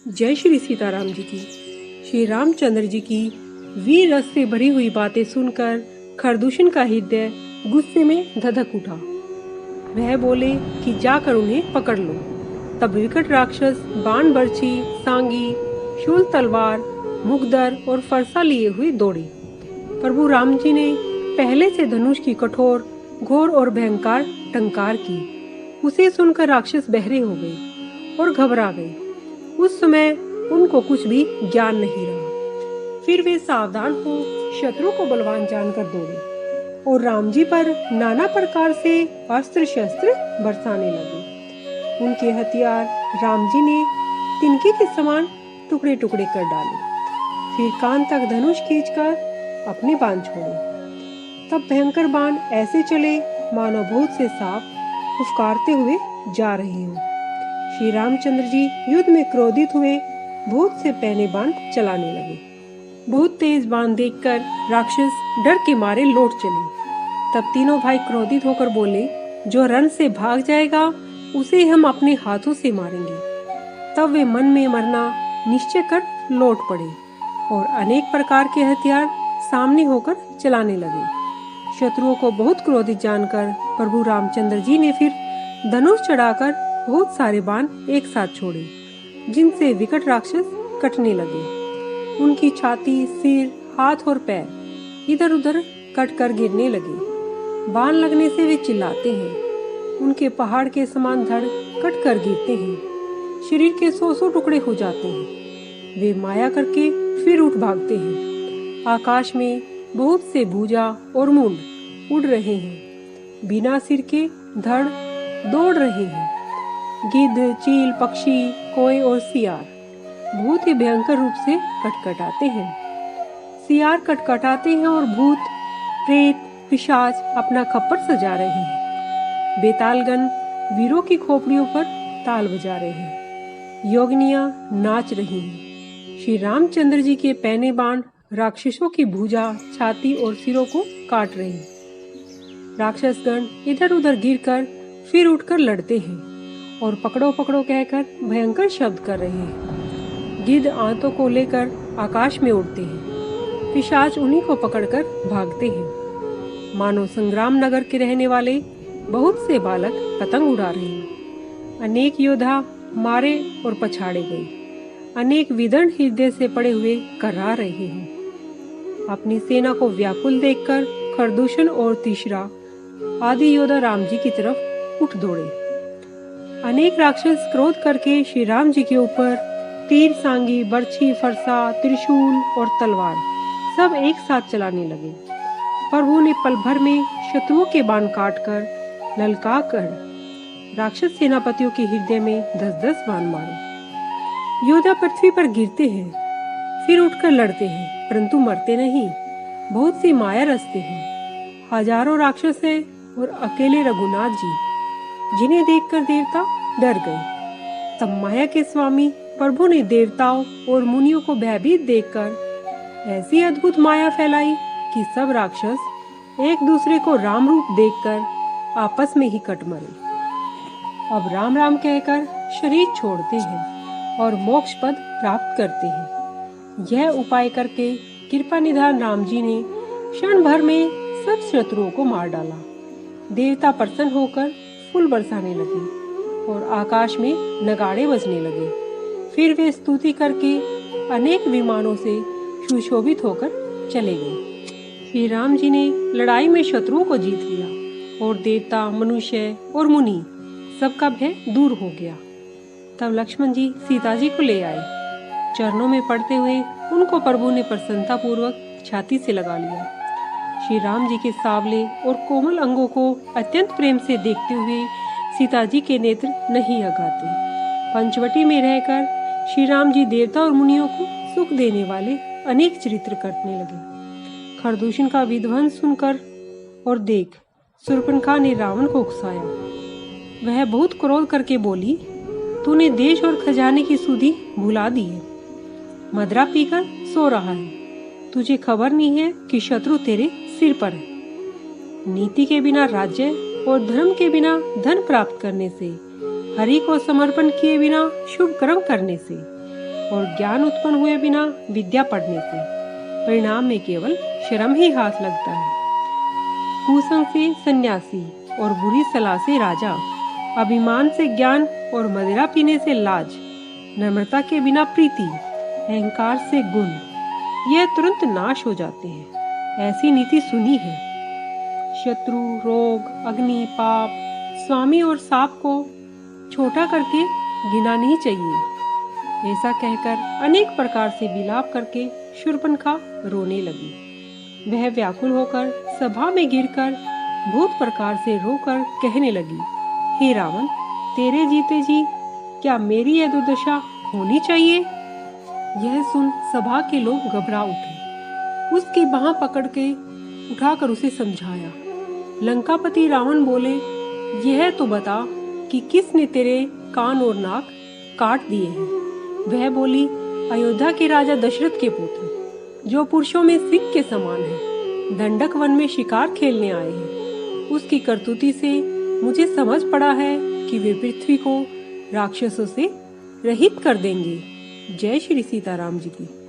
जय श्री सीताराम जी की। श्री रामचंद्र जी की वीर रस से भरी हुई बातें सुनकर खरदूषण का हृदय गुस्से में धधक उठा। वह बोले कि जाकर उन्हें पकड़ लो। तब विकट राक्षस बाण, बर्छी, सांगी, शूल, तलवार, मुगदर और फरसा लिए हुए दौड़े। प्रभु राम जी ने पहले से धनुष की कठोर, घोर और भयंकर टंकार की। उसे सुनकर राक्षस बहरे हो गए और घबरा गए। उस समय उनको कुछ भी ज्ञान नहीं रहा। फिर वे सावधान हो शत्रु को बलवान जानकर दौड़े और राम जी पर नाना प्रकार से अस्त्र शस्त्र बरसाने लगे। उनके हथियार राम जी ने तिनके के समान टुकड़े टुकड़े कर डाले। फिर कान तक धनुष खींचकर अपने बाण छोड़े। तब भयंकर बाण ऐसे चले मानो भूत से सांप फुफकारते हुए जा रहे हों। श्री रामचंद्र जी युद्ध में क्रोधित हुए भूत से पहने बाण चलाने लगे। बहुत तेज बाण देखकर राक्षस डर के मारे लौट चले। तब तीनों भाई क्रोधित होकर बोले, जो रण से भाग जाएगा उसे हम अपने हाथों से मारेंगे। तब वे मन में मरना निश्चय कर लौट पड़े और अनेक प्रकार के हथियार सामने होकर चलाने लगे। शत्रुओं को बहुत क्रोधित जानकर प्रभु रामचंद्र जी ने फिर धनुष चढ़ाकर बहुत सारे बाण एक साथ छोड़े, जिनसे विकट राक्षस कटने लगे। उनकी छाती, सिर, हाथ और पैर इधर उधर कट कर गिरने लगे। बाण लगने से वे चिल्लाते हैं। उनके पहाड़ के समान धड़ कट कर गिरते हैं। शरीर के 100 टुकड़े हो जाते हैं। वे माया करके फिर उठ भागते हैं। आकाश में बहुत से भुजा और मुंड उड़ रहे हैं। बिना सिर के धड़ दौड़ रहे हैं। गिद्ध, चील, पक्षी, कोय और सियार बहुत ही भयंकर रूप से कटकटाते हैं। सियार कटकटाते हैं और भूत, प्रेत, पिशाच अपना खप्पर सजा रहे हैं। बेतालगण वीरों की खोपड़ियों पर ताल बजा रहे हैं। योगिनियां नाच रही हैं। श्री रामचंद्र जी के पहने बाण राक्षसों की भुजा, छाती और सिरों को काट रहे हैं। राक्षसगण इधर उधर गिरकर फिर उठकर लड़ते हैं और पकड़ो पकड़ो कहकर भयंकर शब्द कर रहे हैं। गिद्ध आंतों को लेकर आकाश में उड़ते हैं। पिशाच उन्हीं को पकड़कर भागते हैं। मानो संग्राम नगर के रहने वाले बहुत से बालक पतंग उड़ा रहे हैं। अनेक योद्धा मारे और पछाड़े गए। अनेक विदर्ण हृदय से पड़े हुए कर्रा रहे हैं। अपनी सेना को व्याकुल देखकर खरदूषण और तीसरा आदि योद्धा राम जी की तरफ उठ दौड़े। अनेक राक्षस क्रोध करके श्री राम जी के ऊपर तीर, सांगी, बर्छी, फरसा, त्रिशूल और तलवार सब एक साथ चलाने लगे। प्रभु ने पल भर में शत्रुओं के बाण काटकर ललका कर राक्षस सेनापतियों के हृदय में 10-10 बाण मारे। योद्धा पृथ्वी पर गिरते हैं, फिर उठकर लड़ते हैं, परंतु मरते नहीं। बहुत सी माया रचते हैं। हजारों राक्षस हैं और अकेले रघुनाथ जी, जिन्हें देखकर देवता डर गए। तब माया के स्वामी प्रभु ने देवताओं और मुनियों को भयभीत देखकर ऐसी अद्भुत माया फैलाई कि सब राक्षस एक दूसरे को राम रूप देखकर आपस में ही कट मरे। अब राम राम कहकर शरीर छोड़ते हैं और मोक्ष पद प्राप्त करते हैं। यह उपाय करके कृपा निधान राम जी ने क्षण भर में सब शत्रुओं को मार डाला। देवता प्रसन्न होकर फूल बरसाने लगे और आकाश में नगाड़े बजने लगे। फिर वे स्तुति करके अनेक विमानों से सुशोभित होकर चले गए। श्री राम जी ने लड़ाई में शत्रुओं को जीत लिया और देवता, मनुष्य और मुनि सबका भय दूर हो गया। तब लक्ष्मण जी सीता जी को ले आए। चरणों में पड़ते हुए उनको प्रभु ने प्रसन्नता पूर्वक छाती से लगा लिया। श्री राम जी के सावले और कोमल अंगों को अत्यंत प्रेम से देखते हुए सीता जी के नेत्र नहीं अगाते। पंचवटी में रहकर श्री राम जी देवता और मुनियों को सुख देने वाले अनेक चरित्र करने लगे। खरदूषण का विध्वंस सुनकर और देख शूर्पणखा ने रावण को उकसाया। वह बहुत क्रोध करके बोली, तूने देश और खजाने की सुधि भुला दी है। मदरा पीकर सो रहा है। तुझे खबर नहीं है कि शत्रु तेरे सिर पर है। नीति के बिना राज्य और धर्म के बिना धन प्राप्त करने से, हरि को समर्पण किए बिना शुभ कर्म करने से, और ज्ञान उत्पन्न हुए बिना विद्या पढ़ने से परिणाम में केवल श्रम ही हाथ लगता है। कुसंग से सन्यासी और बुरी सलाह से राजा, अभिमान से ज्ञान और मदिरा पीने से लाज, नम्रता के बिना प्रीति, अहंकार से गुण, यह तुरंत नाश हो जाते हैं। ऐसी नीति सुनी है। शत्रु, रोग, अग्नि, पाप, स्वामी और सांप को छोटा करके गिना नहीं चाहिए। ऐसा कहकर अनेक प्रकार से विलाप करके शूर्पणखा रोने लगी। वह व्याकुल होकर सभा में गिरकर बहुत प्रकार से रोकर कहने लगी, हे रावण, तेरे जीते जी क्या मेरी यह दुर्दशा होनी चाहिए? यह सुन सभा के लोग घबरा उठे। उसकी बाह पकड़ के उठाकर उसे समझाया। लंकापति रावण बोले, यह तो बता कि किसने तेरे कान और नाक काट दिए हैं? वह बोली, अयोध्या के राजा दशरथ के पुत्र, जो पुरुषों में सिंह के समान है, दंडक वन में शिकार खेलने आए हैं। उसकी करतूती से मुझे समझ पड़ा है कि वे पृथ्वी को राक्षसों से रहित कर देंगे। जय श्री सीताराम जी की।